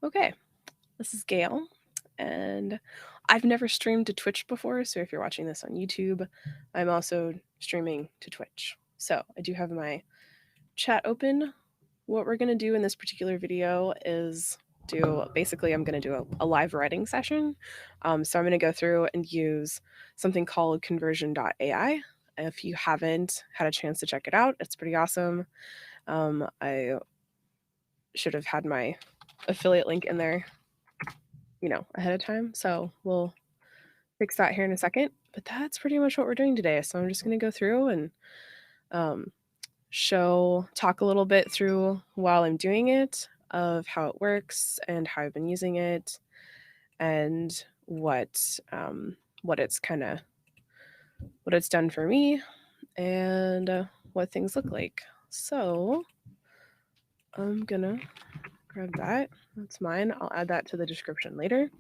Okay, this is Gail, and I've never streamed to Twitch before, so if you're watching this on YouTube, I'm also streaming to Twitch. So I do have my chat open. What we're going to do in this particular video is I'm going to do a live writing session. So I'm going to go through and use something called Conversion.ai. If you haven't had a chance to check it out, it's pretty awesome. I should have had my affiliate link in there ahead of time. So we'll fix that here in a second. But that's pretty much what we're doing today. So I'm just going to go through and talk a little bit through while I'm doing it of how it works and how I've been using it and what it's what it's done for me and what things look like. So I'm gonna grab that. That's mine. I'll add that to the description later.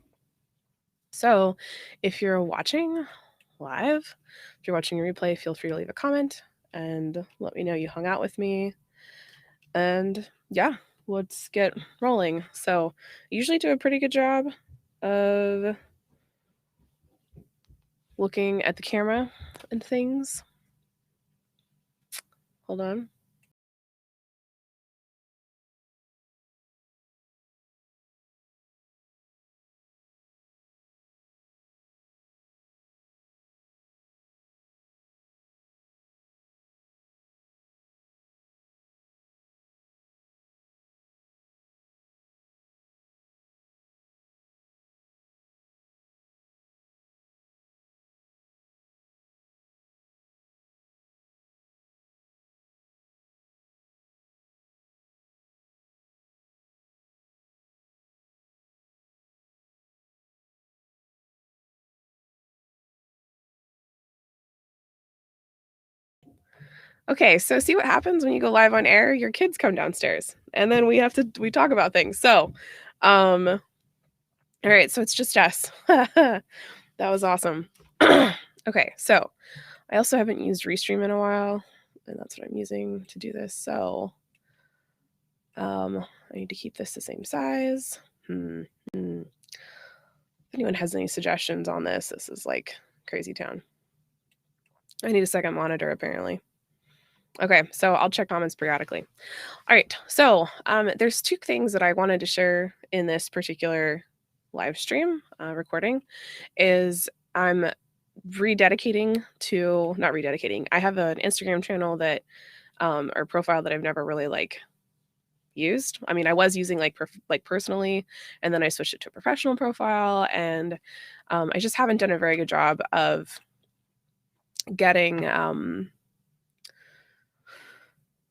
So if you're watching live, if you're watching a replay, feel free to leave a comment and let me know you hung out with me. And yeah, let's get rolling. So I usually do a pretty good job of looking at the camera and things. Hold on. Okay, so see what happens when you go live on air? Your kids come downstairs and then we talk about things. So, all right, so it's just us. That was awesome. Okay, so I also haven't used Restream in a while, and that's what I'm using to do this. So, I need to keep this the same size. If anyone has any suggestions on this is like crazy town. I need a second monitor apparently. Okay, so I'll check comments periodically. All right, so there's two things that I wanted to share in this particular live stream recording. Is I'm rededicating to not rededicating. I have an Instagram channel that or profile that I've never really like used. I mean, I was using like personally, and then I switched it to a professional profile, and I just haven't done a very good job of getting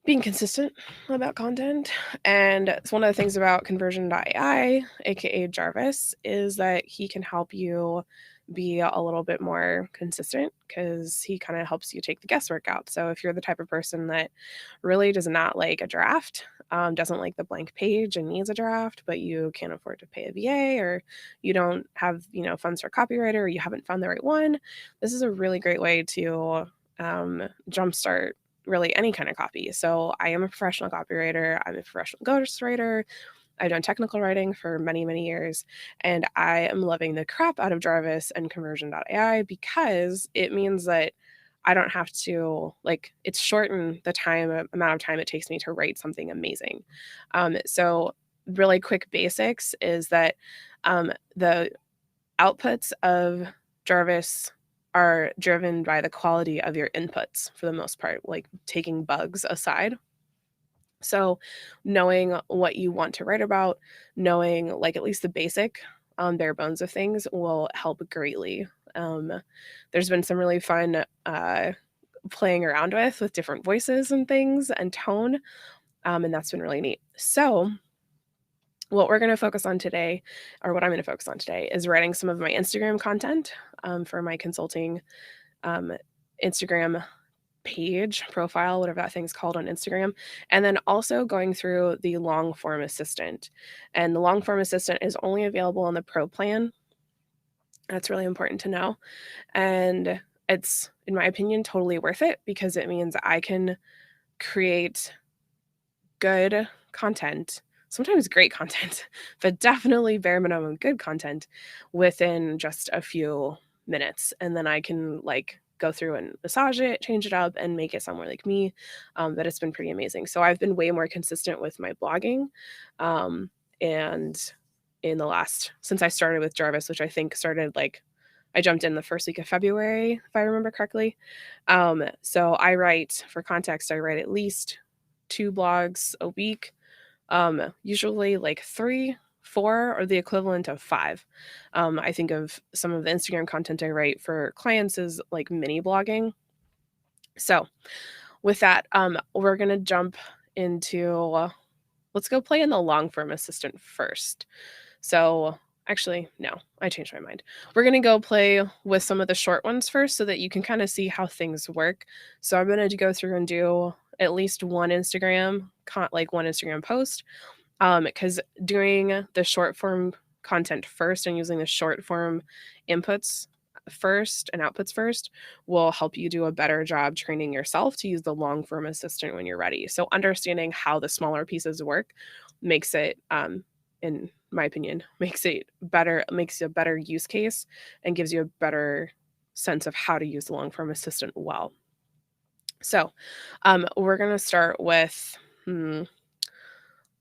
being consistent about content. And it's one of the things about Conversion.ai, aka Jarvis, is that he can help you be a little bit more consistent because he kind of helps you take the guesswork out. So if you're the type of person that really does not like a draft, doesn't like the blank page and needs a draft, but you can't afford to pay a VA, or you don't have funds for a copywriter, or you haven't found the right one, this is a really great way to jumpstart really any kind of copy. So I am a professional copywriter. I'm a professional ghostwriter. I've done technical writing for many, many years, and I am loving the crap out of Jarvis and Conversion.ai because it means that I don't have to it's shortened the amount of time it takes me to write something amazing. So really quick basics is that the outputs of Jarvis are driven by the quality of your inputs for the most part, like taking bugs aside. So, knowing what you want to write about, knowing like at least the basic bare bones of things will help greatly. There's been some really fun playing around with different voices and things and tone, and that's been really neat. So, what we're going to focus on today, or what I'm going to focus on today, is writing some of my Instagram content for my consulting Instagram page, profile, whatever that thing's called on Instagram, and then also going through the long form assistant. And the long form assistant is only available on the pro plan. That's really important to know. And it's, in my opinion, totally worth it because it means I can create good content sometimes great content, but definitely bare minimum good content within just a few minutes. And then I can like go through and massage it, change it up, and make it sound more like me. But it's been pretty amazing. So I've been way more consistent with my blogging. And in the last, since I started with Jarvis, which I think started like, I jumped in the first week of February, if I remember correctly. So I write, for context, I write at least 2 blogs a week, usually like 3, 4, or the equivalent of 5. I think of some of the Instagram content I write for clients as like mini blogging. So with that, we're gonna jump into, let's go play in the long form assistant first. So actually, no, I changed my mind. We're gonna go play with some of the short ones first so that you can kind of see how things work. So I'm gonna go through and do at least one like one Instagram post, because doing the short form content first and using the short form inputs first and outputs first will help you do a better job training yourself to use the long form assistant when you're ready. So understanding how the smaller pieces work makes it, in my opinion, makes it better, makes a better use case and gives you a better sense of how to use the long form assistant well. So we're going to start with,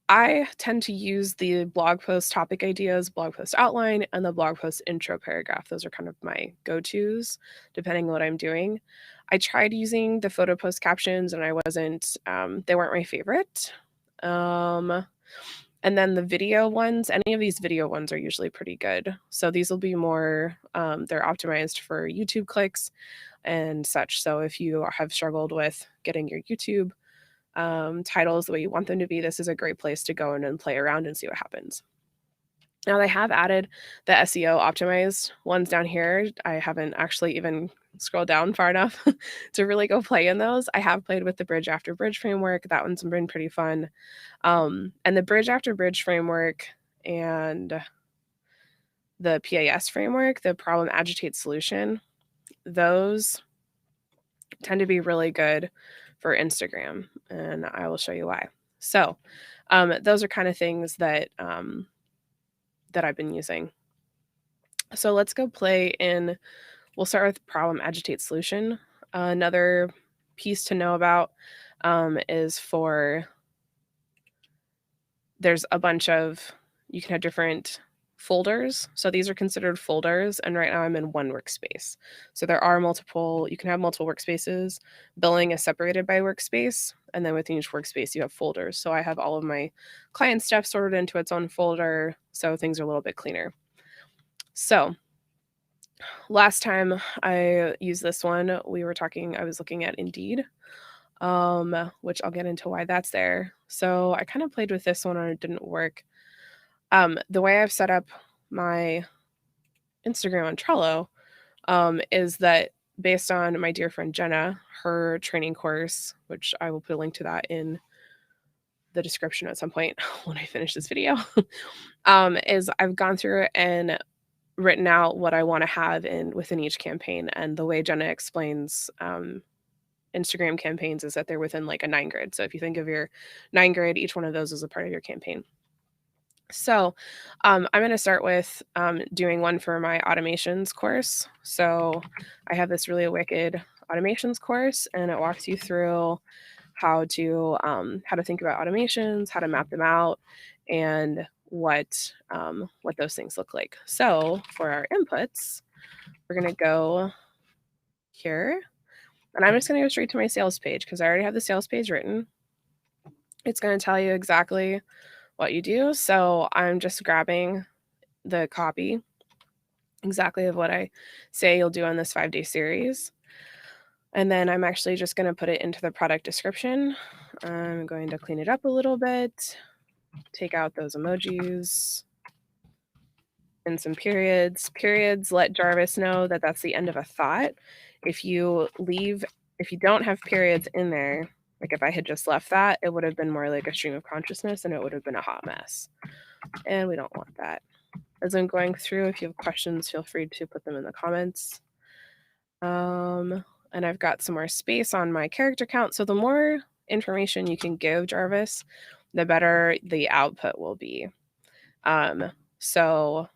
I tend to use the blog post topic ideas, blog post outline, and the blog post intro paragraph. Those are kind of my go-tos, depending on what I'm doing. I tried using the photo post captions, and I wasn't, they weren't my favorite. And then the video ones, any of these video ones are usually pretty good. So these will be more, they're optimized for YouTube clicks and such. So if you have struggled with getting your YouTube titles the way you want them to be, this is a great place to go in and play around and see what happens. Now they have added the SEO optimized ones down here. I haven't actually even scrolled down far enough to really go play in those. I have played with the bridge after bridge framework. That one's been pretty fun. And the bridge after bridge framework and the PAS framework, the problem agitate solution, those tend to be really good for Instagram, and I will show you why. So those are kind of things that that I've been using. So let's go play in, we'll start with problem agitate solution. Another piece to know about is for, there's a bunch of, you can have different folders. So these are considered folders. And right now I'm in one workspace. So there are multiple, you can have multiple workspaces. Billing is separated by workspace. And then within each workspace, you have folders. So I have all of my client stuff sorted into its own folder. So things are a little bit cleaner. So last time I used this one, I was looking at Indeed, which I'll get into why that's there. So I kind of played with this one and it didn't work. The way I've set up my Instagram on Trello is that based on my dear friend Jenna, her training course, which I will put a link to that in the description at some point when I finish this video, is I've gone through and written out what I want to have within each campaign. And the way Jenna explains Instagram campaigns is that they're within like a 9 grid. So if you think of your 9 grid, each one of those is a part of your campaign. So I'm going to start with doing one for my automations course. So I have this really wicked automations course, and it walks you through how to think about automations, how to map them out, and what those things look like. So for our inputs, we're going to go here, and I'm just going to go straight to my sales page because I already have the sales page written. It's going to tell you exactly what you do. So I'm just grabbing the copy exactly of what I say you'll do on this 5-day series. And then I'm actually just going to put it into the product description. I'm going to clean it up a little bit, take out those emojis and some periods. Periods let Jarvis know that that's the end of a thought. If you don't have periods in there, like if I had just left that, it would have been more like a stream of consciousness and it would have been a hot mess. And we don't want that. As I'm going through, if you have questions, feel free to put them in the comments. And I've got some more space on my character count. So the more information you can give Jarvis, the better the output will be. So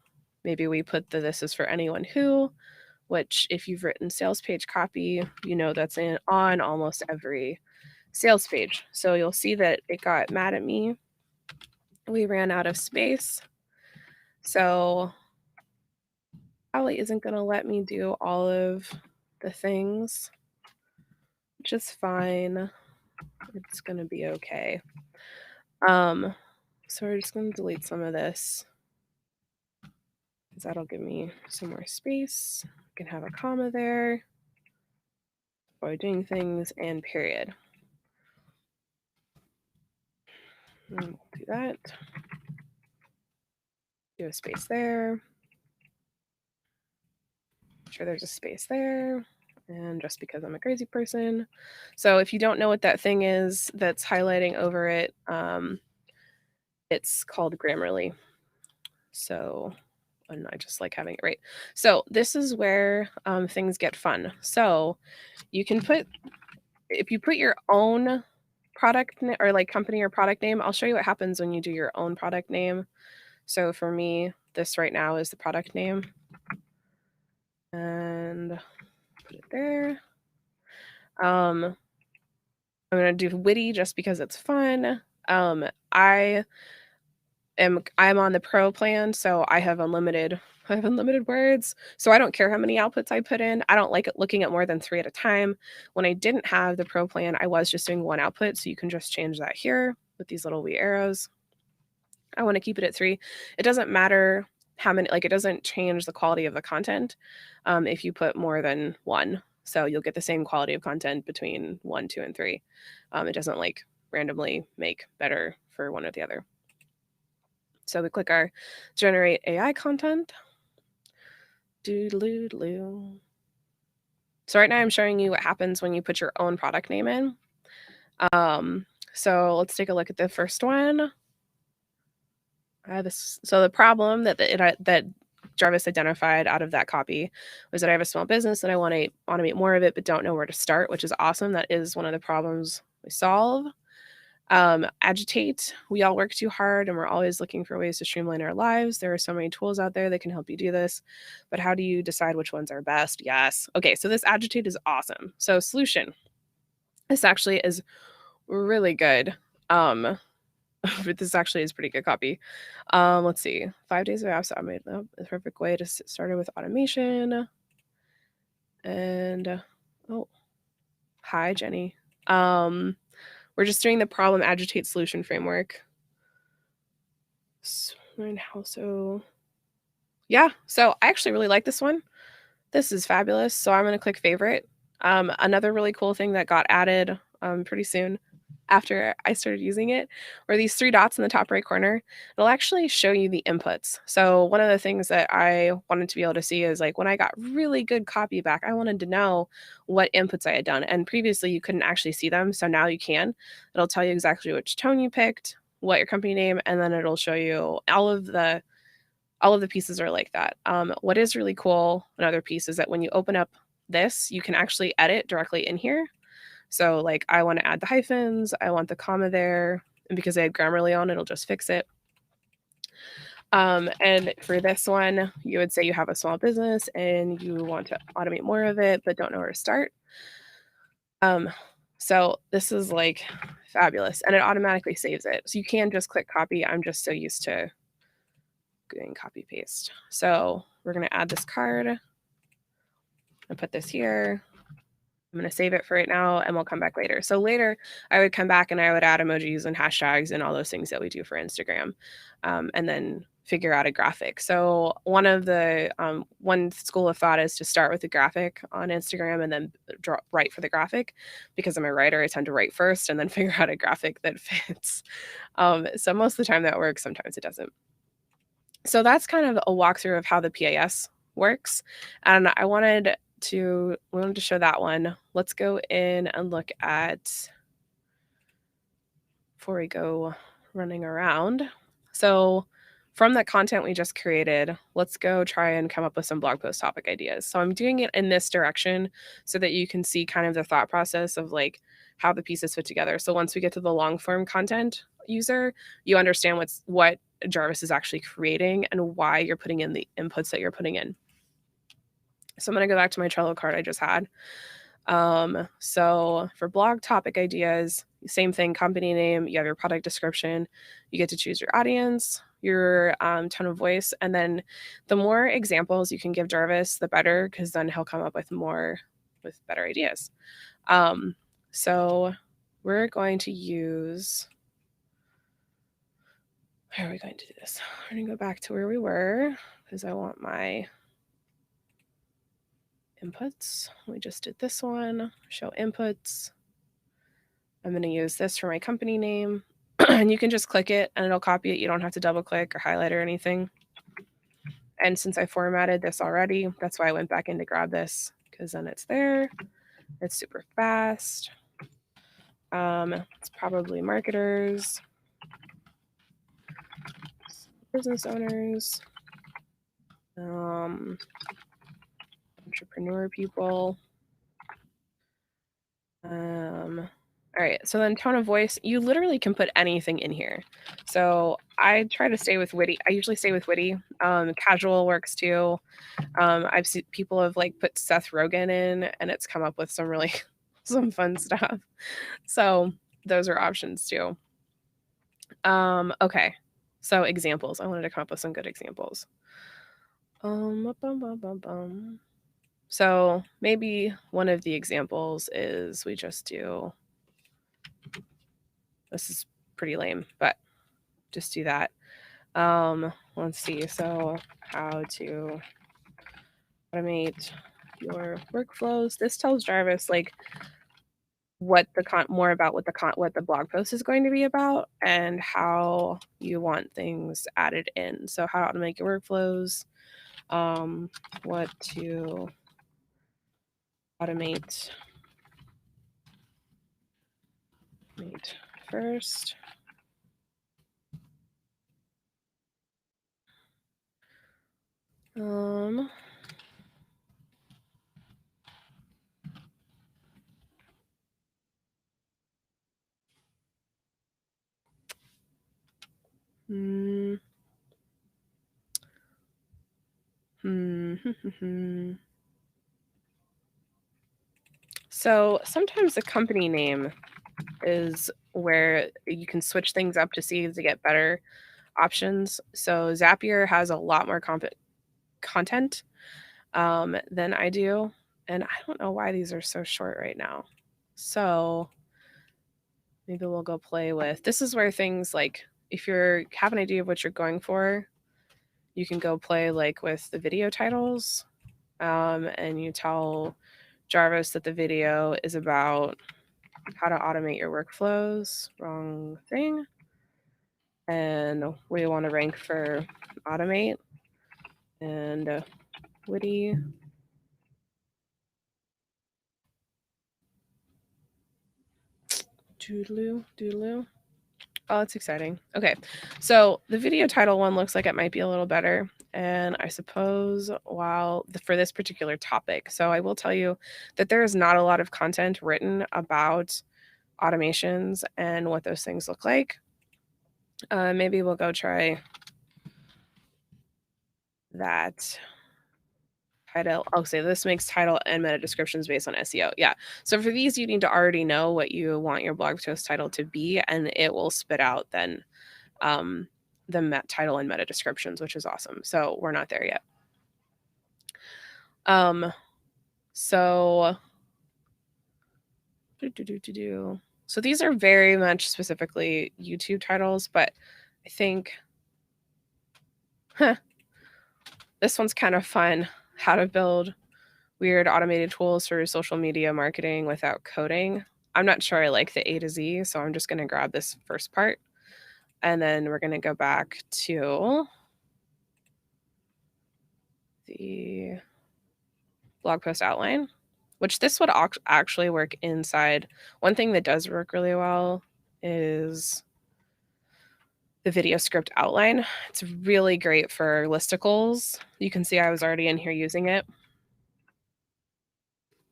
maybe we put the "this is for anyone who," which if you've written sales page copy, you know that's on almost every sales page. So you'll see that it got mad at me. We ran out of space. So probably isn't going to let me do all of the things, which is fine. It's going to be okay. So we're just going to delete some of this because that'll give me some more space. I can have a comma there. Avoid doing things and period. And we'll do that. Do a space there. Make sure there's a space there. And just because I'm a crazy person. So if you don't know what that thing is that's highlighting over it, it's called Grammarly. So, and I just like having it right. So this is where things get fun. So you can put, if you put your own product or like company or product name, I'll show you what happens when you do your own product name. So for me, this right now is the product name. And put it there. I'm going to do witty just because it's fun. I'm on the pro plan, so I have unlimited words. So I don't care how many outputs I put in. I don't like it looking at more than 3 at a time. When I didn't have the pro plan, I was just doing 1 output, so you can just change that here with these little wee arrows. I want to keep it at 3. It doesn't matter how many, like it doesn't change the quality of the content if you put more than 1. So you'll get the same quality of content between 1, 2, and 3. It doesn't like randomly make better for one or the other. So we click our generate AI content. Doodaloo. So right now I'm showing you what happens when you put your own product name in. So let's take a look at the first one. So the problem that Jarvis identified out of that copy was that I have a small business and I want to automate more of it, but don't know where to start, which is awesome. That is one of the problems we solve. Agitate. We all work too hard and we're always looking for ways to streamline our lives. There are so many tools out there that can help you do this, but how do you decide which ones are best? Yes. Okay, so this agitate is awesome. So solution. This actually is really good. But this actually is pretty good copy. Let's see. 5 days of apps automated. The perfect way to get started with automation. And oh, hi Jenny. We're just doing the problem agitate solution framework. So yeah, so I actually really like this one. This is fabulous. So I'm going to click favorite. Another really cool thing that got added pretty soon after I started using it were these 3 dots in the top right corner. It'll actually show you the inputs. So one of the things that I wanted to be able to see is like when I got really good copy back, I wanted to know what inputs I had done. And previously you couldn't actually see them. So now you can. It'll tell you exactly which tone you picked, what your company name, and then it'll show you all of the pieces are like that. What is really cool, another piece, is that when you open up this, you can actually edit directly in here. So like I want to add the hyphens, I want the comma there, and because I had Grammarly on, it'll just fix it. And for this one, you would say you have a small business and you want to automate more of it, but don't know where to start. So this is like fabulous, and it automatically saves it. So you can just click copy. I'm just so used to doing copy paste. So we're going to add this card and put this here. I'm going to save it for right now and we'll come back later. So later I would come back and I would add emojis and hashtags and all those things that we do for Instagram, and then figure out a graphic. So one of the one school of thought is to start with a graphic on Instagram and then write for the graphic. Because I'm a writer, I tend to write first and then figure out a graphic that fits. So most of the time that works, sometimes it doesn't. So that's kind of a walkthrough of how the PAS works. And I wanted to show that one. Let's go in and look at, before we go running around. So from the content we just created, let's go try and come up with some blog post topic ideas. So I'm doing it in this direction so that you can see kind of the thought process of like how the pieces fit together. So once we get to the long form content, user, you understand what Jarvis is actually creating and why you're putting in the inputs that you're putting in. So I'm going to go back to my Trello card I just had. So for blog topic ideas, same thing, company name, you have your product description, you get to choose your audience, your tone of voice, and then the more examples you can give Jarvis, the better, because then he'll come up with better ideas. So we're going to use, how are we going to do this? We're going to go back to where we were because I want my inputs. We just did this one, show inputs. I'm going to use this for my company name. And you can just click it and it'll copy it. You don't have to double click or highlight or anything. And since I formatted this already, that's why I went back in to grab this, because then it's there. It's super fast. It's probably marketers, business owners, entrepreneur people. All right, so then tone of voice, you literally can put anything in here. So I try to stay with witty. I usually stay with witty. Casual works too. I've seen people have like put Seth Rogen in and it's come up with some really some fun stuff. So those are options too. Okay. So examples. I wanted to come up with some good examples. So maybe one of the examples is we just do, this is pretty lame, but just do that. Let's see. So how to automate your workflows. This tells Jarvis like what more about what the blog post is going to be about and how you want things added in. So how to automate your workflows, what to automate first. So sometimes the company name is where you can switch things up to get better options. So Zapier has a lot more content than I do. And I don't know why these are so short right now. So maybe we'll go play with, this is where things like, if you have an idea of what you're going for, you can go play like with the video titles. And you tell Jarvis that the video is about how to automate your workflows. Wrong thing. And we want to rank for automate and witty. Doodaloo. Oh, it's exciting. Okay, so the video title one looks like it might be a little better. And I suppose for this particular topic, so I will tell you that there is not a lot of content written about automations and what those things look like. Maybe we'll go try that. Title. I'll say this makes title and meta descriptions based on SEO. Yeah. So for these, you need to already know what you want your blog post title to be, and it will spit out then the title and meta descriptions, which is awesome. So we're not there yet. So so these are very much specifically YouTube titles, but I think this one's kind of fun. How to build weird automated tools for social media marketing without coding. I'm not sure I like the A to Z, so I'm just going to grab this first part. And then we're going to go back to the blog post outline, which this would actually work inside. One thing that does work really well is the video script outline. It's really great for listicles. You can see I was already in here using it.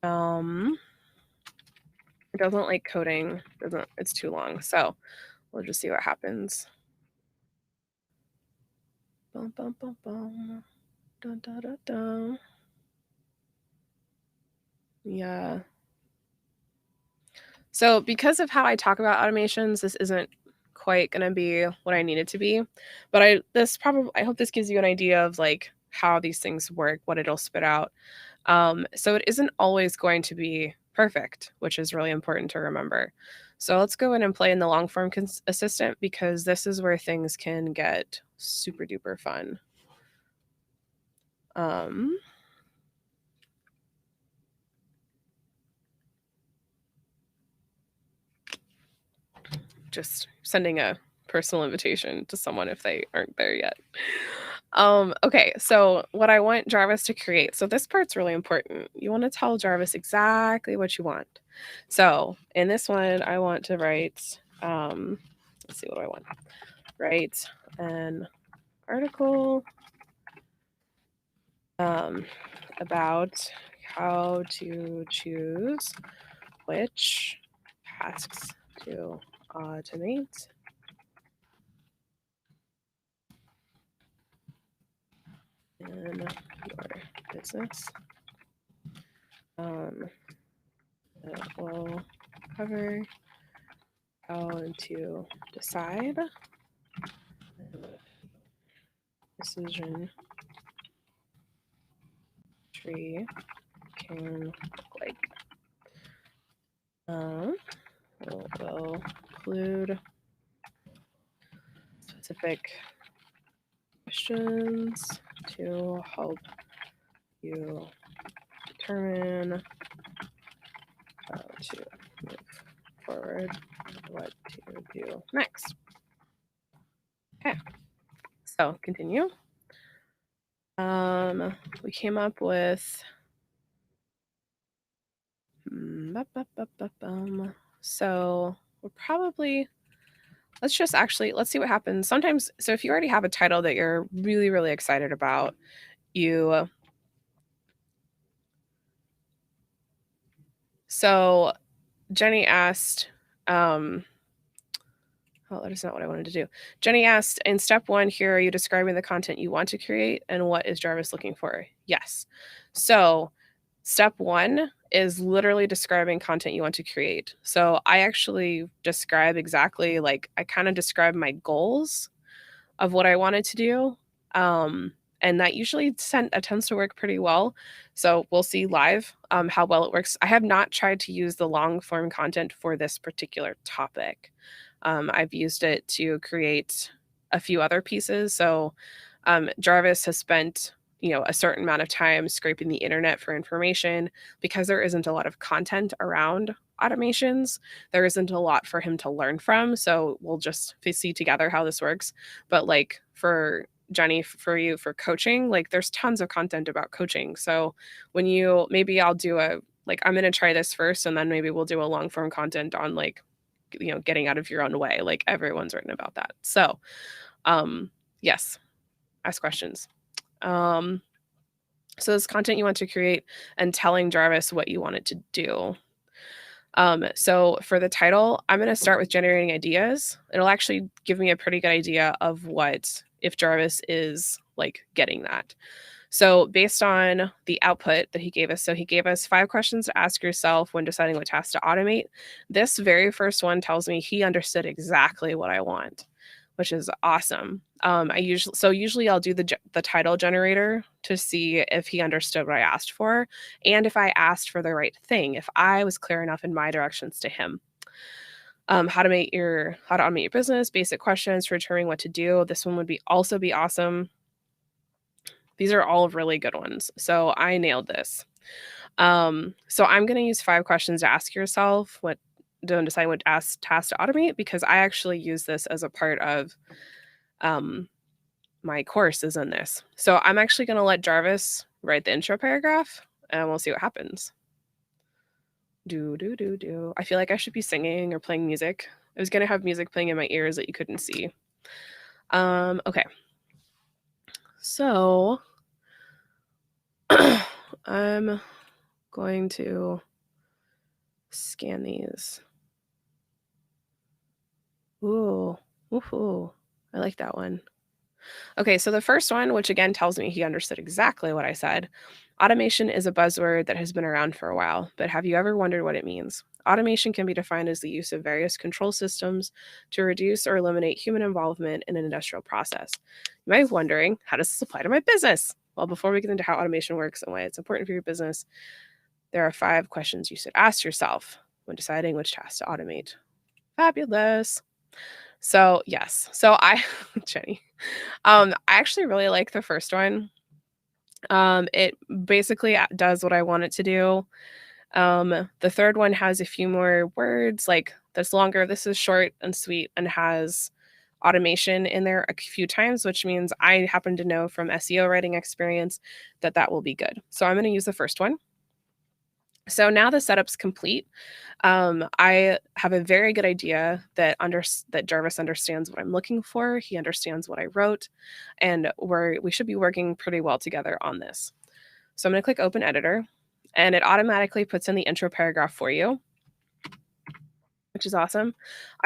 It doesn't like coding. It's too long. So We'll just see what happens. Bum, bum, bum, bum. Dun, dun, dun, dun. Yeah. So because of how I talk about automations, this isn't quite going to be what I need it to be. But I hope this gives you an idea of like how these things work, what it'll spit out. So it isn't always going to be perfect, which is really important to remember. So let's go in and play in the long form assistant because this is where things can get super duper fun. Um, just sending a personal invitation to someone if they aren't there yet. Okay, so what I want Jarvis to create. So this part's really important. You want to tell Jarvis exactly what you want. So in this one, I want to write, let's see, what do I want? Write an article about how to choose which tasks to automate in your business. It will cover how to decide decision tree can look like. Will include specific questions to help you determine how to move forward, what to do next. Okay, so continue. We came up with so we'll probably let's see what happens. Sometimes, so if you already have a title that you're really, really excited about, so Jenny asked, oh, that is not what I wanted to do. Jenny asked, in step 1 here, are you describing the content you want to create and what is Jarvis looking for? Yes. So step 1 is literally describing content you want to create. So I actually describe exactly, like, I kind of describe my goals of what I wanted to do. And that usually tends to work pretty well. So we'll see live how well it works. I have not tried to use the long form content for this particular topic. I've used it to create a few other pieces. So Jarvis has spent a certain amount of time scraping the internet for information because there isn't a lot of content around automations. There isn't a lot for him to learn from. So we'll just see together how this works. But like for Jenny, for you, for coaching, like there's tons of content about coaching. So when maybe I'll do I'm going to try this first and then maybe we'll do a long form content on getting out of your own way. Like everyone's written about that. So yes, ask questions. So this content you want to create and telling Jarvis what you want it to do. So for the title, I'm going to start with generating ideas. It'll actually give me a pretty good idea of what if Jarvis is like getting that. So based on the output that he gave us, so he gave us 5 questions to ask yourself when deciding what tasks to automate. This very first one tells me he understood exactly what I want, which is awesome. Usually I'll do the title generator to see if he understood what I asked for and if I asked for the right thing, if I was clear enough in my directions to him. How to automate your business, basic questions for determining what to do. This one would be awesome. These are all really good ones. So I nailed this. So I'm going to use 5 questions to ask yourself to decide what task to automate because I actually use this as a part of my course is in this. So I'm actually going to let Jarvis write the intro paragraph and we'll see what happens. Do. I feel like I should be singing or playing music. I was going to have music playing in my ears that you couldn't see. Okay. So I'm going to scan these. Ooh, woohoo. I like that one. Okay, so the first one, which again tells me he understood exactly what I said. Automation is a buzzword that has been around for a while, but have you ever wondered what it means? Automation can be defined as the use of various control systems to reduce or eliminate human involvement in an industrial process. You might be wondering, how does this apply to my business? Well, before we get into how automation works and why it's important for your business, there are 5 questions you should ask yourself when deciding which tasks to automate. Fabulous. So, yes. So I Jenny, I actually really like the first one. It basically does what I want it to do. The third one has a few more words, like this longer. This is short and sweet and has automation in there a few times, which means I happen to know from SEO writing experience that that will be good. So I'm going to use the first one. So now the setup's complete. I have a very good idea that Jarvis understands what I'm looking for. He understands what I wrote, and we should be working pretty well together on this. So I'm going to click Open Editor, and it automatically puts in the intro paragraph for you, which is awesome.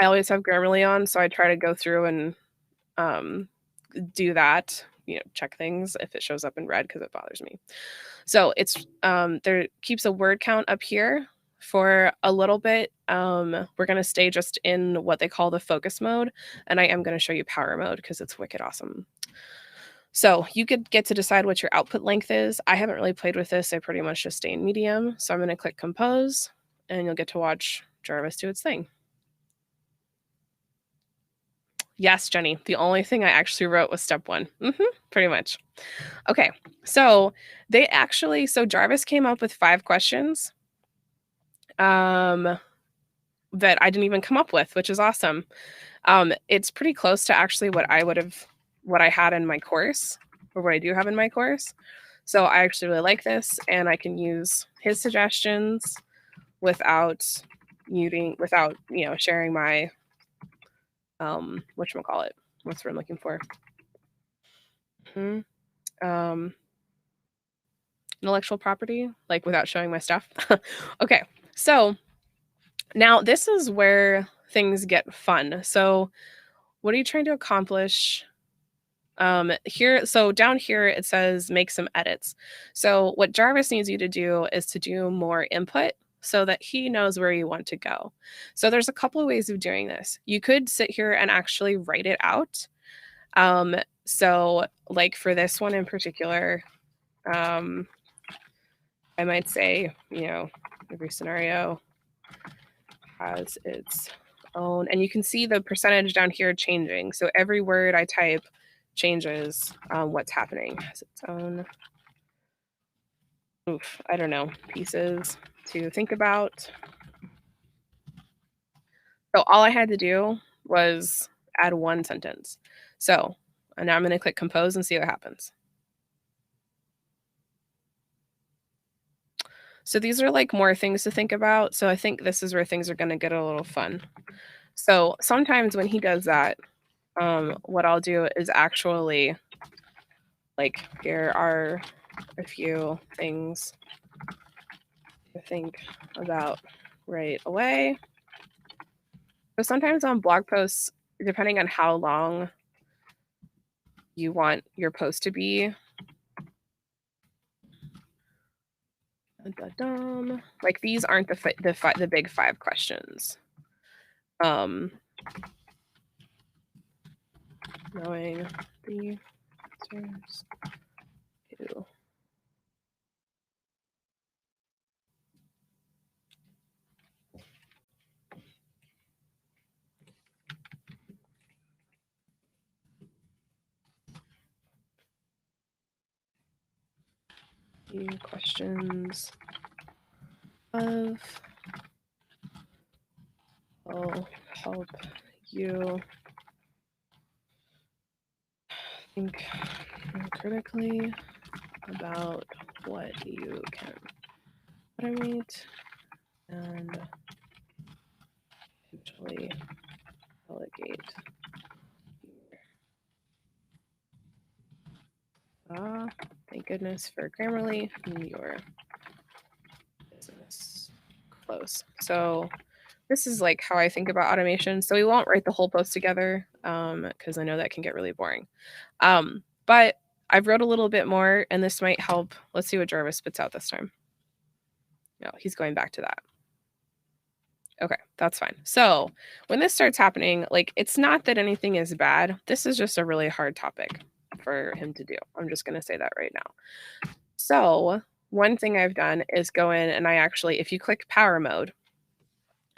I always have Grammarly on, so I try to go through and do that. Check things if it shows up in red because it bothers me. So it's there keeps a word count up here for a little bit. We're going to stay just in what they call the focus mode, and I am going to show you power mode because it's wicked awesome. So you could get to decide what your output length is. I haven't really played with this. I pretty much just stay in medium. So I'm going to click compose, and you'll get to watch Jarvis do its thing. Yes, Jenny, the only thing I actually wrote was step 1. Pretty much. Okay, so Jarvis came up with 5 questions that I didn't even come up with, which is awesome. It's pretty close to actually what I had in my course, or what I do have in my course. So I actually really like this, and I can use his suggestions without sharing my whatchamacallit. What's what I'm looking for? Intellectual property, like without showing my stuff. Okay, so now this is where things get fun. So what are you trying to accomplish here? So down here it says make some edits. So what Jarvis needs you to do is to do more input so that he knows where you want to go. So there's a couple of ways of doing this. You could sit here and actually write it out. So like for this one in particular, I might say, every scenario has its own, and you can see the percentage down here changing. So every word I type changes what's happening. Has its own, I don't know, pieces to think about. So all I had to do was add 1 sentence. So and now I'm going to click compose and see what happens. So these are like more things to think about. So I think this is where things are going to get a little fun. So sometimes when he does that, what I'll do is actually, like, here are a few things to think about right away. So sometimes on blog posts, depending on how long you want your post to be, like these aren't the big 5 questions. Knowing the answers to the questions of will help you think critically about what you can automate and potentially delegate. Thank goodness for Grammarly in your business. Close. So this is like how I think about automation. So we won't write the whole post together because I know that can get really boring. But I've wrote a little bit more, and this might help. Let's see what Jarvis spits out this time. No, he's going back to that. Okay, that's fine. So when this starts happening, like, it's not that anything is bad. This is just a really hard topic for him to do. I'm just going to say that right now. So one thing I've done is go in and I actually, if you click power mode,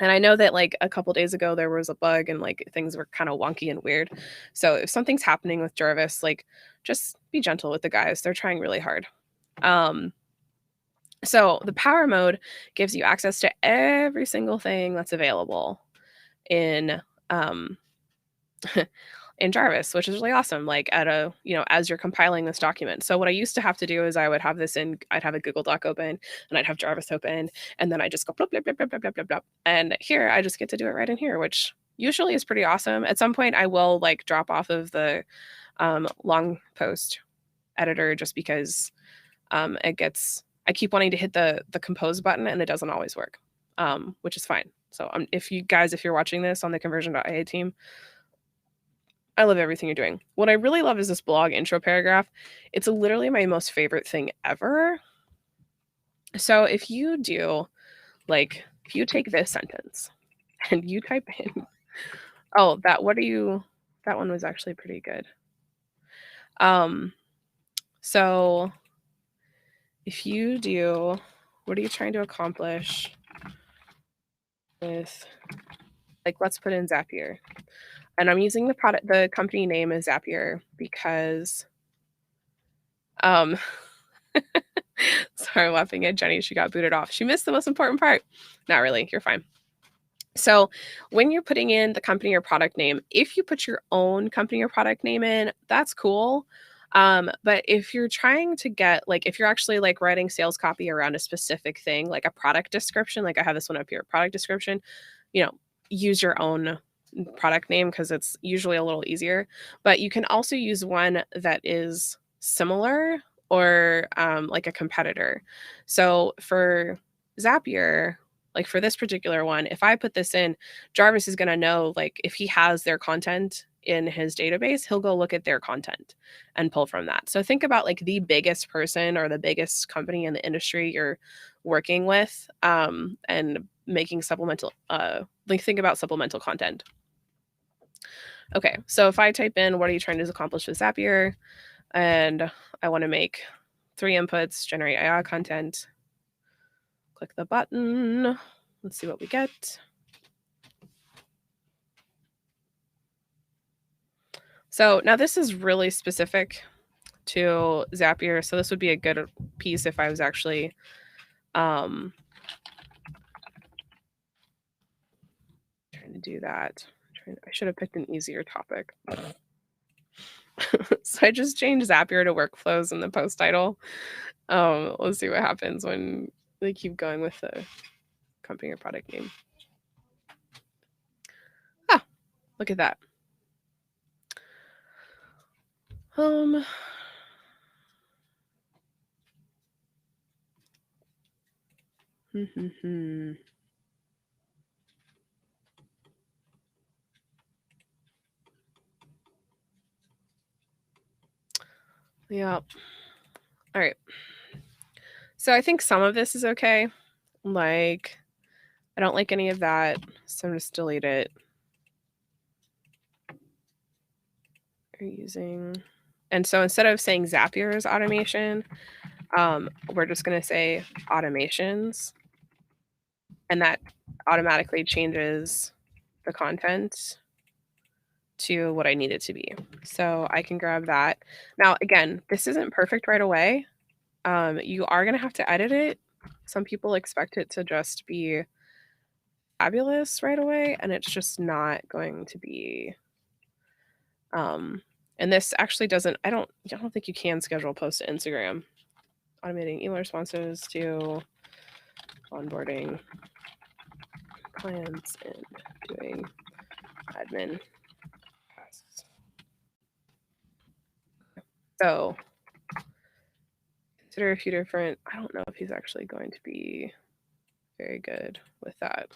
and I know that like a couple days ago there was a bug and like things were kind of wonky and weird. So if something's happening with Jarvis, like just be gentle with the guys. They're trying really hard. Um, so the power mode gives you access to every single thing that's available in um in Jarvis, which is really awesome. Like at a, as you're compiling this document. So what I used to have to do is I'd have a Google Doc open and I'd have Jarvis open and then I just go blub, blub, blub, blub, blub, blub, blub, blub. And here I just get to do it right in here, which usually is pretty awesome. At some point I will like drop off of the long post editor just because I keep wanting to hit the compose button and it doesn't always work, which is fine. So if you're watching this on the Conversion.ai team, I love everything you're doing. What I really love is this blog intro paragraph. It's literally my most favorite thing ever. So if you take this sentence and you type in, that one was actually pretty good. So if you do, what are you trying to accomplish with, like, let's put in Zapier. And I'm using the company name is Zapier because, sorry, I'm laughing at Jenny. She got booted off. She missed the most important part. Not really. You're fine. So when you're putting in the company or product name, if you put your own company or product name in, that's cool. But if you're trying to get, like, if you're actually like writing sales copy around a specific thing, like a product description, like I have this one up here, product description, use your own product name because it's usually a little easier. But you can also use one that is similar or like a competitor. So for Zapier, like for this particular one, if I put this in, Jarvis is going to know, like, if he has their content in his database, he'll go look at their content and pull from that. So think about like the biggest person or the biggest company in the industry you're working with, and making supplemental, think about supplemental content. Okay, so if I type in, what are you trying to accomplish with Zapier? And I want to make 3 inputs, generate AI content. Click the button. Let's see what we get. So now this is really specific to Zapier. So this would be a good piece if I was actually trying to do that. I should have picked an easier topic. So I just changed Zapier to workflows in the post title. Let's see what happens when they keep going with the company or product name. Look at that. Yeah. All right. So I think some of this is okay. Like, I don't like any of that, so I'm just delete it. And so instead of saying Zapier's automation, we're just going to say automations, and that automatically changes the content to what I need it to be. So I can grab that. Now, again, this isn't perfect right away. You are going to have to edit it. Some people expect it to just be fabulous right away, and it's just not going to be. And this actually doesn't, I don't think you can schedule posts to Instagram. Automating email responses to onboarding clients and doing admin tasks. So consider a few different, I don't know if he's actually going to be very good with that.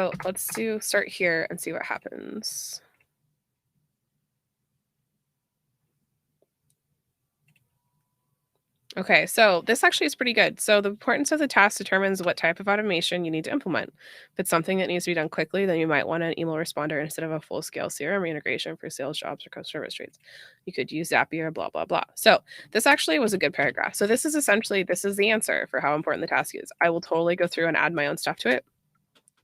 So let's start here and see what happens. Okay, so this actually is pretty good. So the importance of the task determines what type of automation you need to implement. If it's something that needs to be done quickly, then you might want an email responder instead of a full-scale CRM integration for sales jobs or customer service rates. You could use Zapier, blah, blah, blah. So this actually was a good paragraph. So this is essentially, this is the answer for how important the task is. I will totally go through and add my own stuff to it.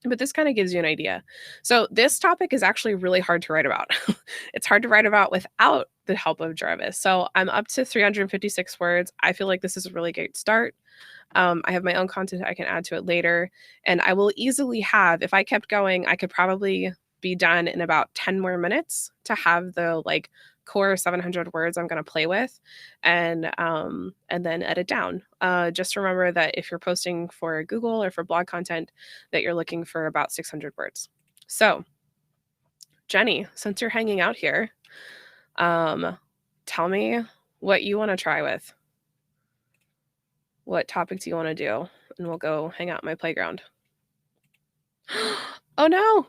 But this kind of gives you an idea. So this topic is actually really hard to write about. It's hard to write about without the help of Jarvis. So I'm up to 356 words. I feel like this is a really great start. I have my own content I can add to it later. And I will easily have, if I kept going, I could probably be done in about 10 more minutes to have the like core 700 words I'm going to play with and then edit down. Just remember that if you're posting for Google or for blog content, that you're looking for about 600 words. So, Jenny, since you're hanging out here, tell me what you want to try with. What topic do you want to do? And we'll go hang out in my playground. Oh no.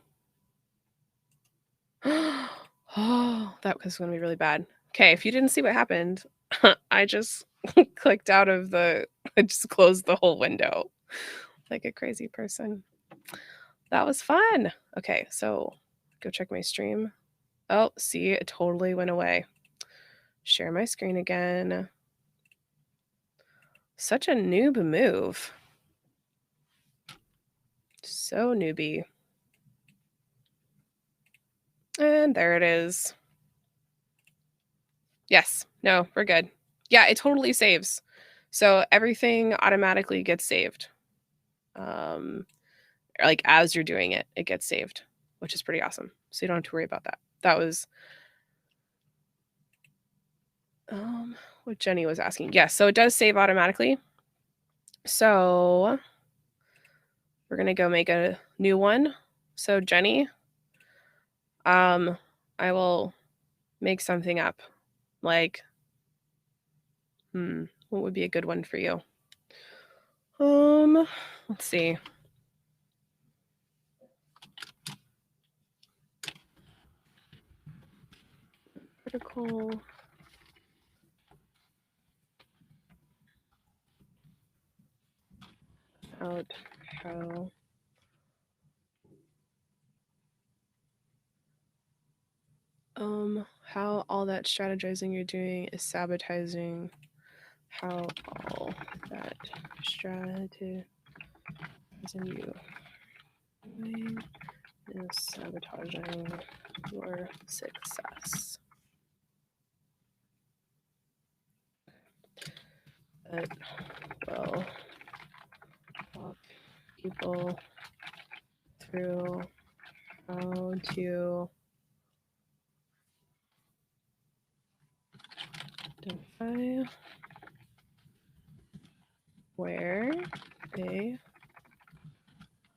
Oh, that was going to be really bad. Okay, if you didn't see what happened, I just clicked out of I just closed the whole window like a crazy person. That was fun. Okay, so go check my stream. Oh, see, it totally went away. Share my screen again. Such a noob move. So newbie. And there it is. Yes. No, we're good. Yeah, it totally saves. So everything automatically gets saved. Like as you're doing it, it gets saved, which is pretty awesome. So you don't have to worry about that. That was what Jenny was asking. Yes, so it does save automatically. So we're gonna go make a new one. So Jenny, I will make something up. Like, what would be a good one for you? Let's see. Critical about how all that strategizing you're doing is sabotaging how all that strategizing you doing is sabotaging your success. That will walk people through how to identify where they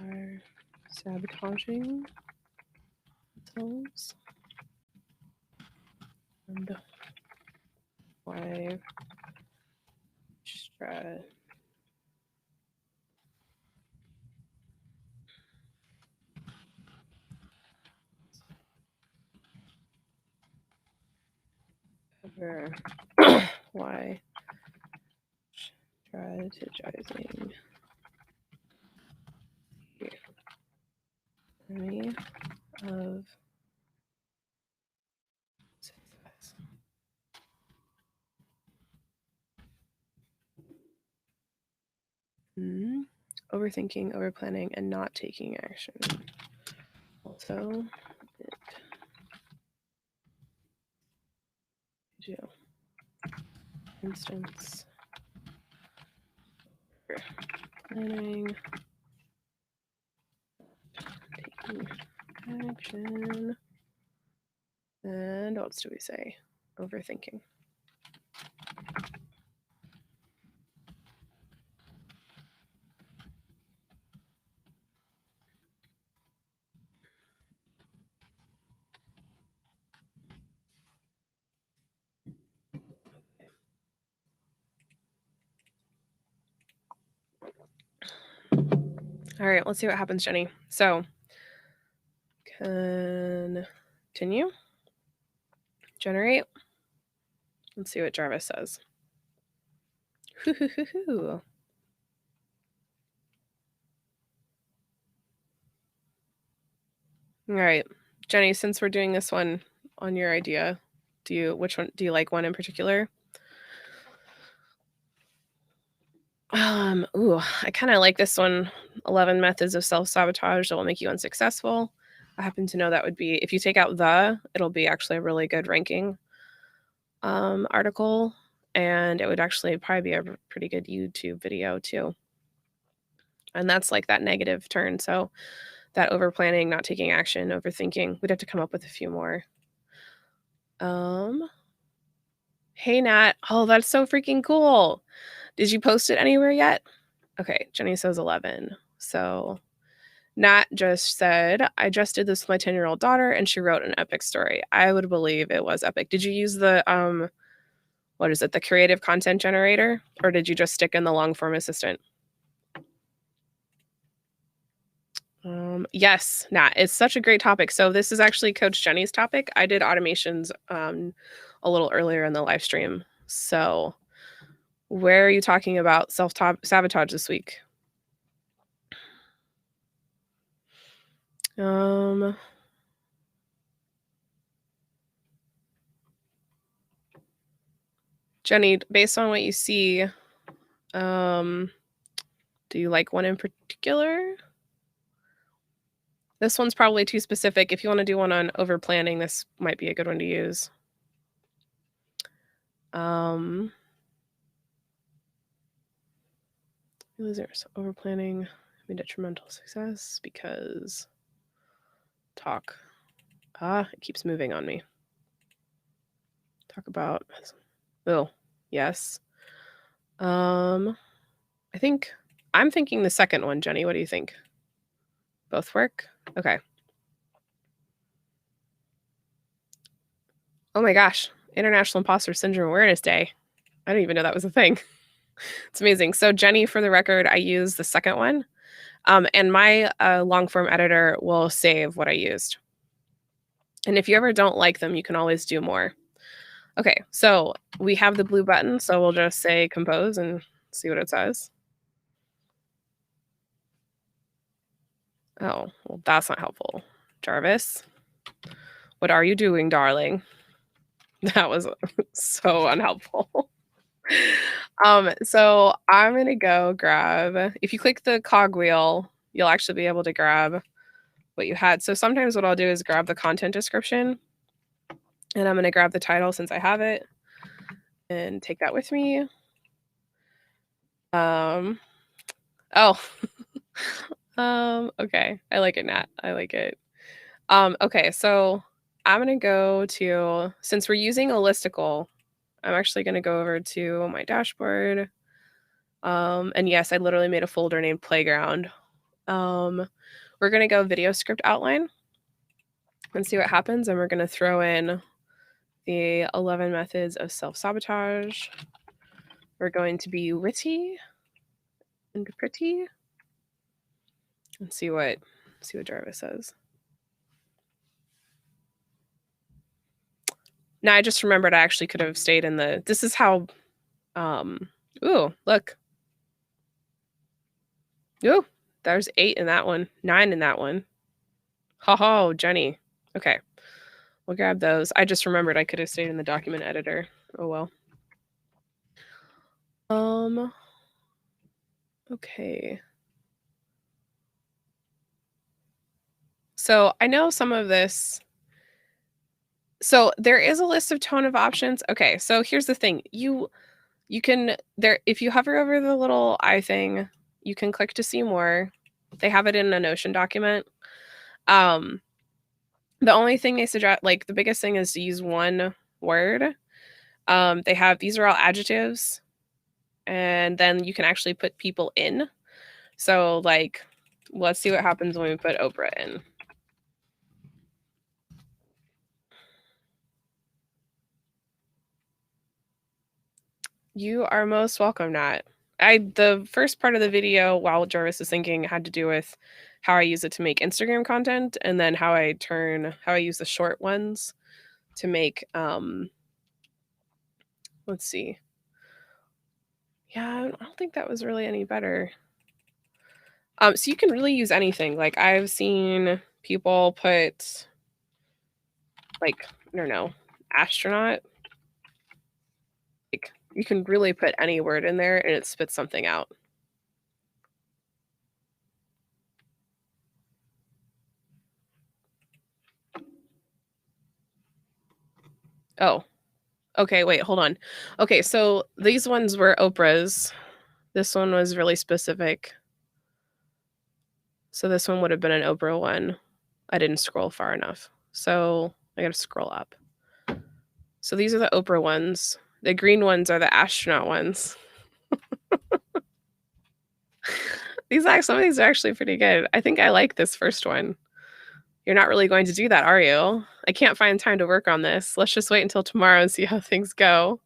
are sabotaging themselves and why strat ever why strategizing the enemy of success. Overthinking, overplanning, and not taking action. Also, it do. Instance, planning, taking action, and what else do we say? Overthinking. All right, let's see what happens, Jenny. So Continue. Generate. Let's see what Jarvis says. All right, Jenny, since we're doing this one on your idea, which one do you like, one in particular? I kind of like this one, 11 methods of self-sabotage that will make you unsuccessful. I happen to know that would be, if you take out it'll be actually a really good ranking article, and it would actually probably be a pretty good YouTube video too. And that's like that negative turn. So that over planning, not taking action, overthinking. We'd have to come up with a few more. Hey Nat. Oh, that's so freaking cool. Did you post it anywhere yet? Okay, Jenny says 11. So Nat just said, I just did this with my 10-year-old daughter and she wrote an epic story. I would believe it was epic. Did you use the what is it, the creative content generator, or did you just stick in the long form assistant? Yes, Nat, it's such a great topic. So this is actually Coach Jenny's topic. I did automations a little earlier in the live stream. So where are you talking about self-sabotage this week? Jenny, based on what you see, do you like one in particular? This one's probably too specific. If you want to do one on over planning, this might be a good one to use. Losers, over planning, detrimental success because talk. It keeps moving on me. Talk about. Oh, yes. I'm thinking the second one, Jenny. What do you think? Both work? Okay. Oh my gosh. International Imposter Syndrome Awareness Day. I didn't even know that was a thing. It's amazing. So Jenny, for the record, I use the second one. And my long form editor will save what I used. And if you ever don't like them, you can always do more. Okay, so we have the blue button, so we'll just say compose and see what it says. Oh, well, that's not helpful. Jarvis, what are you doing, darling? That was so unhelpful. So I'm gonna go grab, if you click the cogwheel, you'll actually be able to grab what you had. So sometimes what I'll do is grab the content description, and I'm gonna grab the title since I have it and take that with me. Okay. I like it, Nat. I like it. Okay, so I'm gonna go to, since we're using a listicle, I'm actually gonna go over to my dashboard. And yes, I literally made a folder named Playground. We're gonna go video script outline and see what happens, and we're gonna throw in the 11 methods of self-sabotage. We're going to be witty and pretty and see what Jarvis says. Now I just remembered I actually could have stayed in this is how, ooh, look. Ooh, there's 8 in that one, 9 in that one. Ho, Jenny. Okay, we'll grab those. I just remembered I could have stayed in the document editor. Oh well. Okay. So I know some of this. So there is a list of tone of options. Okay, so here's the thing. You can, if you hover over the little eye thing, you can click to see more. They have it in a Notion document. The only thing they suggest, like the biggest thing, is to use one word. These are all adjectives, and then you can actually put people in. So like, let's see what happens when we put Oprah in. You are most welcome, Nat. the first part of the video while Jarvis is thinking had to do with how I use it to make Instagram content, and then how I use the short ones to make, let's see. Yeah, I don't think that was really any better. So you can really use anything. Like, I've seen people put, like, I don't know, astronaut. Like, you can really put any word in there and it spits something out. Oh, okay, wait, hold on. Okay, so these ones were Oprah's. This one was really specific. So this one would have been an Oprah one. I didn't scroll far enough. So I gotta scroll up. So these are the Oprah ones. The green ones are the astronaut ones. Some of these are actually pretty good. I think I like this first one. You're not really going to do that, are you? I can't find time to work on this. Let's just wait until tomorrow and see how things go.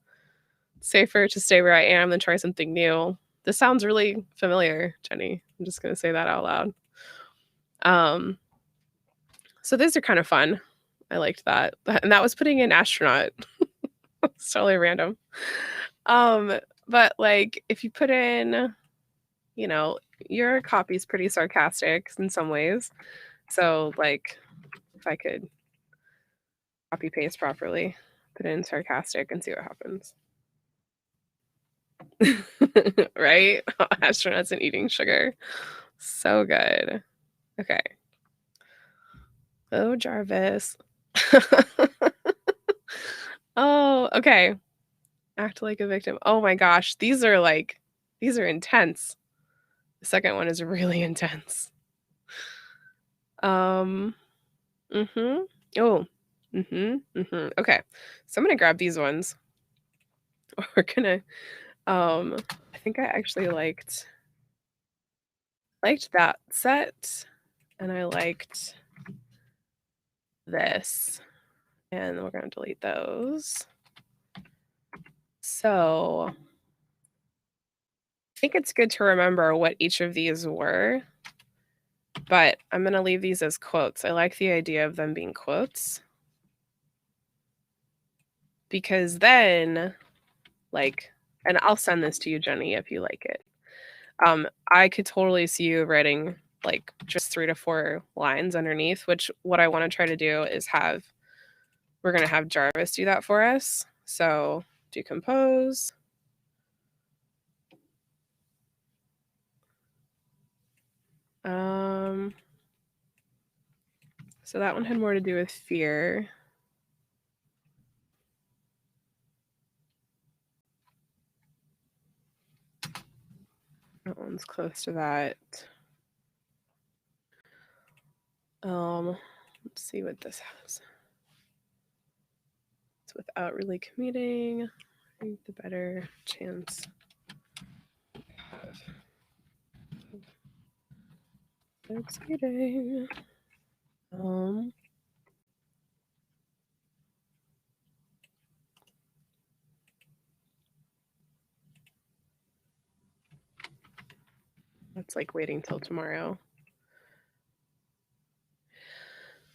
Safer to stay where I am than try something new. This sounds really familiar, Jenny. I'm just gonna say that out loud. So these are kind of fun. I liked that. And that was putting in astronaut. It's totally random. But like if you put in, your copy's pretty sarcastic in some ways. So like if I could copy paste properly, put in sarcastic and see what happens. Right? Astronauts and eating sugar. So good. Okay. Oh, Jarvis. Oh, okay. Act like a victim. Oh my gosh, these are intense. The second one is really intense. Mhm. Oh. Okay. So I'm gonna grab these ones. We're gonna I think I actually liked that set, and I liked this. And we're gonna delete those. So I think it's good to remember what each of these were, but I'm gonna leave these as quotes. I like the idea of them being quotes. Because then, like, and I'll send this to you, Jenny, if you like it. I could totally see you writing like just 3 to 4 lines underneath, which what I want to try to do is we're gonna have Jarvis do that for us. So decompose. So that one had more to do with fear. That one's close to that. Let's see what this has. It's without really commuting. I think the better chance of succeeding. That's like waiting till tomorrow.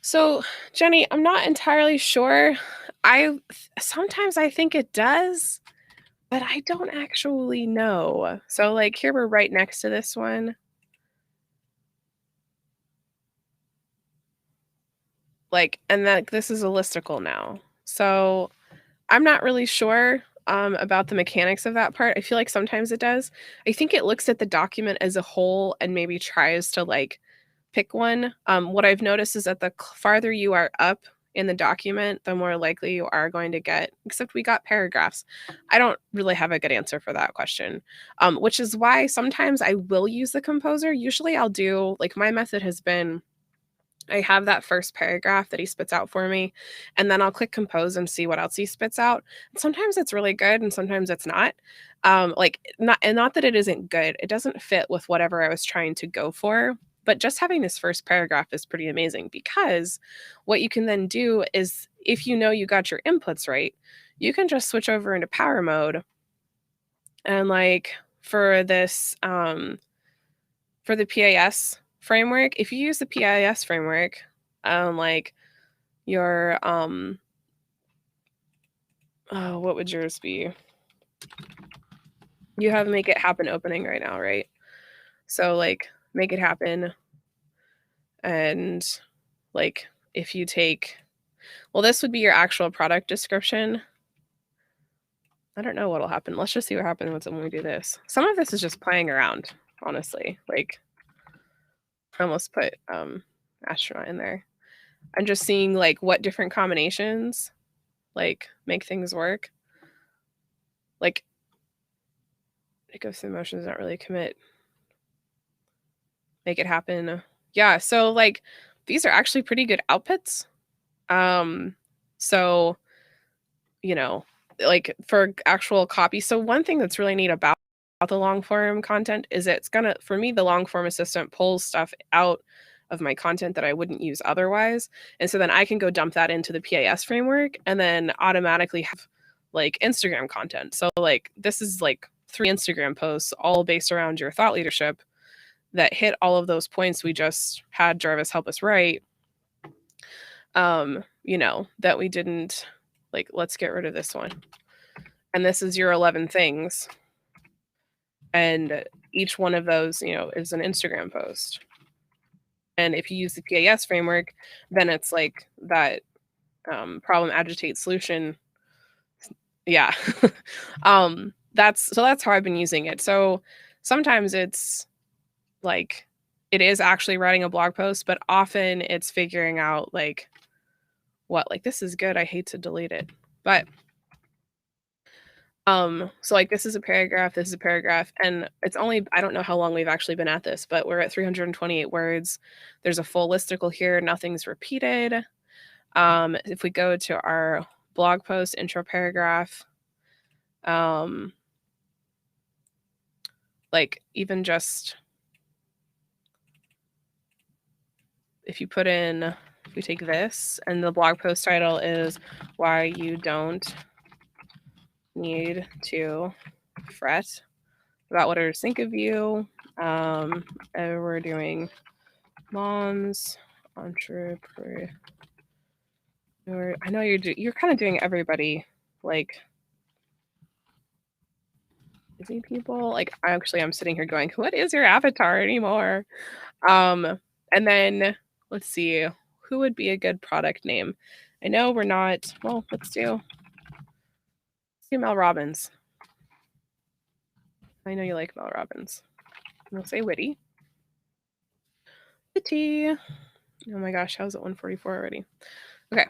So, Jenny, I'm not entirely sure. Sometimes I think it does, but I don't actually know. So, like, here we're right next to this one. Like, and then this is a listicle now. So, I'm not really sure about the mechanics of that part. I feel like sometimes it does. I think it looks at the document as a whole and maybe tries to like pick one. What I've noticed is that the farther you are up in the document, the more likely you are going to get, except we got paragraphs. I don't really have a good answer for that question, which is why sometimes I will use the composer. Usually I'll do, like, my method has been, I have that first paragraph that he spits out for me, and then I'll click compose and see what else he spits out. And sometimes it's really good and sometimes it's not. Not that it isn't good. It doesn't fit with whatever I was trying to go for. But just having this first paragraph is pretty amazing, because what you can then do is, if you know you got your inputs right, you can just switch over into power mode and like for this for the PAS framework, if you use the PAS framework, like your what would yours be? You have make it happen opening right now, right? So like make it happen, and like if you take, well, this would be your actual product description. I don't know what'll happen. Let's just see what happens when we do this. Some of this is just playing around, honestly. Like I almost put astronaut in there. I'm just seeing like what different combinations like make things work. Like it goes through the motions, not really commit. Make it happen. Yeah, so like these are actually pretty good outputs. So you know, like for actual copy. So one thing that's really neat about the long form content is it's gonna, for me, the long form assistant pulls stuff out of my content that I wouldn't use otherwise. And so then I can go dump that into the PAS framework and then automatically have like Instagram content. So like this is like 3 Instagram posts all based around your thought leadership that hit all of those points we just had Jarvis help us write. That we didn't, like, let's get rid of this one. And this is your 11 things. And each one of those, is an Instagram post. And if you use the PAS framework, then it's like that problem, agitate, solution. Yeah. That's how I've been using it. So sometimes it's like it is actually writing a blog post, but often it's figuring out like this is good. I hate to delete it. But so like this is a paragraph, and it's only, I don't know how long we've actually been at this, but we're at 328 words. There's a full listicle here, nothing's repeated. If we go to our blog post intro paragraph, like even just if you put in, if we take this and the blog post title is why you don't need to fret about what others think of you. We're doing moms, entrepreneur. I know you're kind of doing everybody, like busy people. Like I'm sitting here going, what is your avatar anymore? And then let's see, who would be a good product name? I know we're not. Well, let's do Mel Robbins. I know you like Mel Robbins. We'll say witty. Witty. Oh my gosh, how's it 1:44 already? Okay.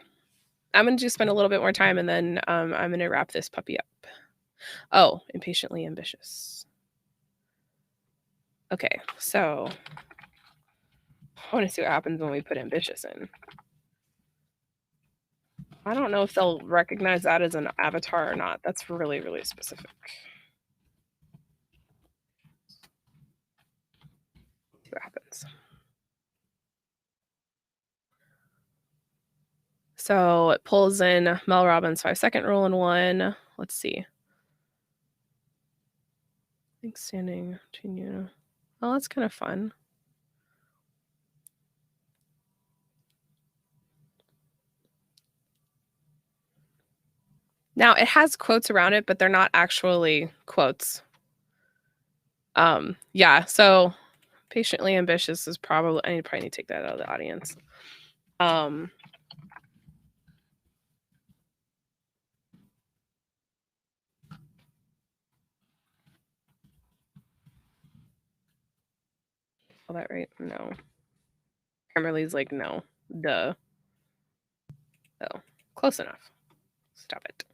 I'm going to just spend a little bit more time and then I'm going to wrap this puppy up. Oh, impatiently ambitious. Okay, so I want to see what happens when we put ambitious in. I don't know if they'll recognize that as an avatar or not. That's really, really specific. See what happens. So it pulls in Mel Robbins' 5-second rule in one. Let's see. Think standing between you. Well, that's kind of fun. Now it has quotes around it, but they're not actually quotes. Yeah, so patiently ambitious is probably, I probably need to take that out of the audience. Oh, that right? No. Kimberly's like, no. Duh. Oh, close enough. Stop it.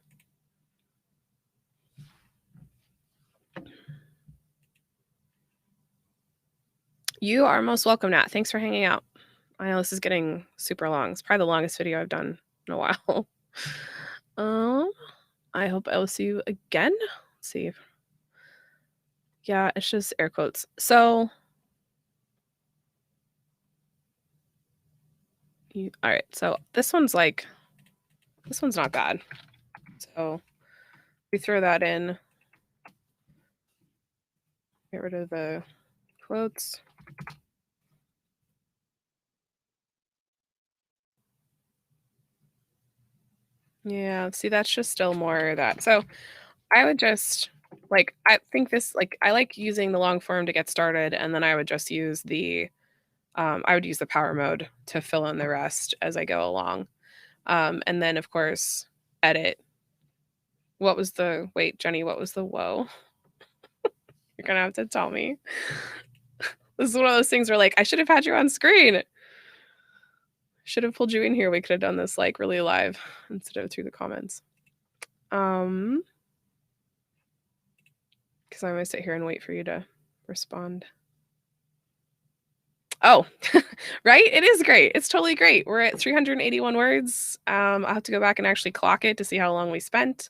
You are most welcome, Nat. Thanks for hanging out. I know this is getting super long. It's probably the longest video I've done in a while. I hope I will see you again. Let's see. Yeah, it's just air quotes. So, all right. So this one's not bad. So we throw that in. Get rid of the quotes. Yeah, see, that's just still more of that. So I would just like I think this like I like using the long form to get started, and then I would just use the I would use the power mode to fill in the rest as I go along. And then of course edit. What was the wait, Jenny, what was the whoa? You're gonna have to tell me. This is one of those things where like I should have had you on screen. Should have pulled you in here. We could have done this like really live instead of through the comments. Because I'm gonna sit here and wait for you to respond. Oh, right? It is great. It's totally great. We're at 381 words. I'll have to go back and actually clock it to see how long we spent.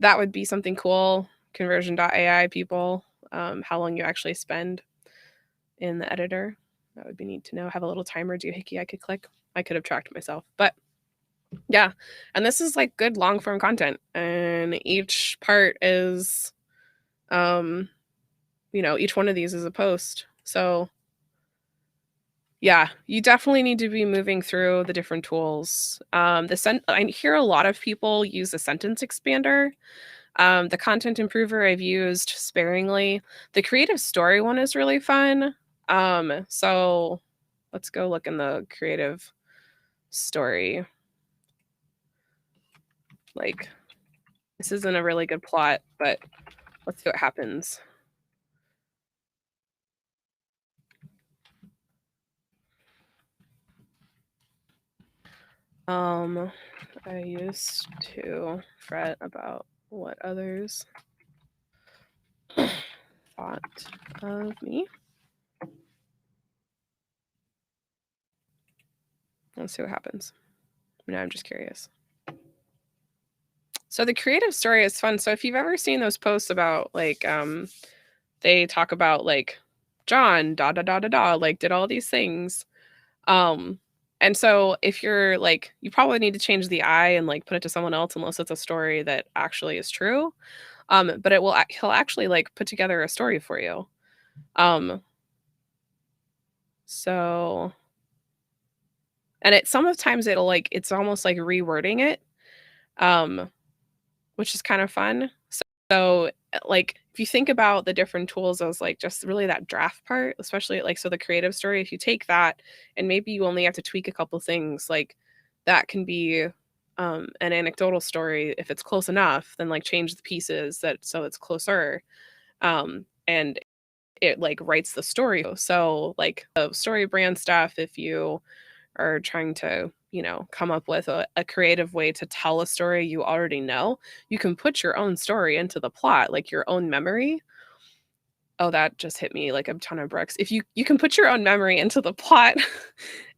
That would be something cool. Conversion.ai people, how long you actually spend in the editor. That would be neat to know. Have a little timer doohickey I could click. I could have tracked myself, but yeah. And this is like good long form content, and each part is, each one of these is a post. So yeah, you definitely need to be moving through the different tools. I hear a lot of people use the sentence expander. The content improver I've used sparingly. The creative story one is really fun. So let's go look in the creative story. Like, this isn't a really good plot, but let's see what happens. I used to fret about what others thought of me. Let's see what happens. Now I'm just curious. So the creative story is fun. So if you've ever seen those posts about like they talk about like John da da da da da like did all these things. Um and so if you're like you probably need to change the I and like put it to someone else unless it's a story that actually is true. But he'll actually like put together a story for you. Um so and sometimes it'll like it's almost like rewording it. Um which is kind of fun. So, like, if you think about the different tools as like just really that draft part, especially like so the creative story, if you take that and maybe you only have to tweak a couple things, like that can be an anecdotal story if it's close enough, then like change the pieces that so it's closer. And it like writes the story. So like the story brand stuff, if you are trying to, come up with a creative way to tell a story you already know, you can put your own story into the plot, like your own memory. Oh, that just hit me like a ton of bricks. If you can put your own memory into the plot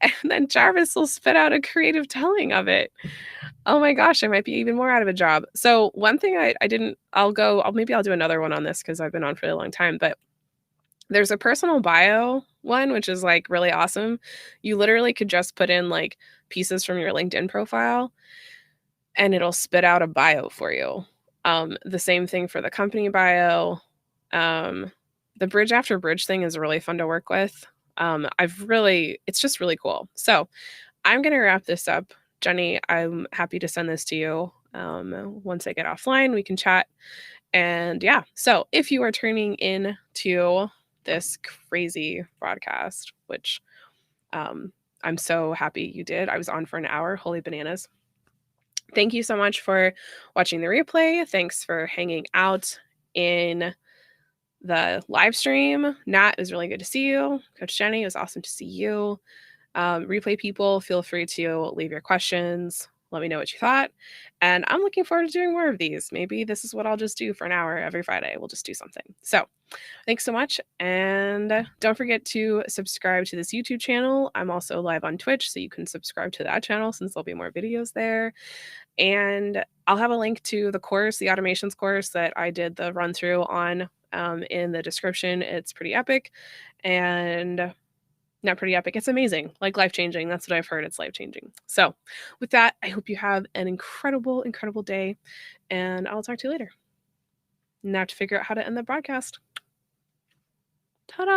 and then Jarvis will spit out a creative telling of it. Oh my gosh, I might be even more out of a job. So one thing I didn't maybe I'll do another one on this because I've been on for a long time, but there's a personal bio one, which is, like, really awesome. You literally could just put in, like, pieces from your LinkedIn profile, and it'll spit out a bio for you. The same thing for the company bio. Um, the bridge after bridge thing is really fun to work with. It's just really cool. So, I'm gonna wrap this up. Jenny, I'm happy to send this to you. Once I get offline, we can chat. And yeah, so if you are turning in to this crazy broadcast, which I'm so happy you did. I was on for an hour. Holy bananas. Thank you so much for watching the replay. Thanks for hanging out in the live stream. Nat, it was really good to see you. Coach Jenny, it was awesome to see you. Replay people, feel free to leave your questions. Let me know what you thought. And I'm looking forward to doing more of these. Maybe this is what I'll just do for an hour every Friday. We'll just do something. So thanks so much. And don't forget to subscribe to this YouTube channel. I'm also live on Twitch, so you can subscribe to that channel since there'll be more videos there. And I'll have a link to the course, the automations course that I did the run through on in the description. It's pretty epic. And not pretty epic. It's amazing, like life changing. That's what I've heard. It's life changing. So, with that, I hope you have an incredible, incredible day, and I'll talk to you later. Now to figure out how to end the broadcast. Ta-da!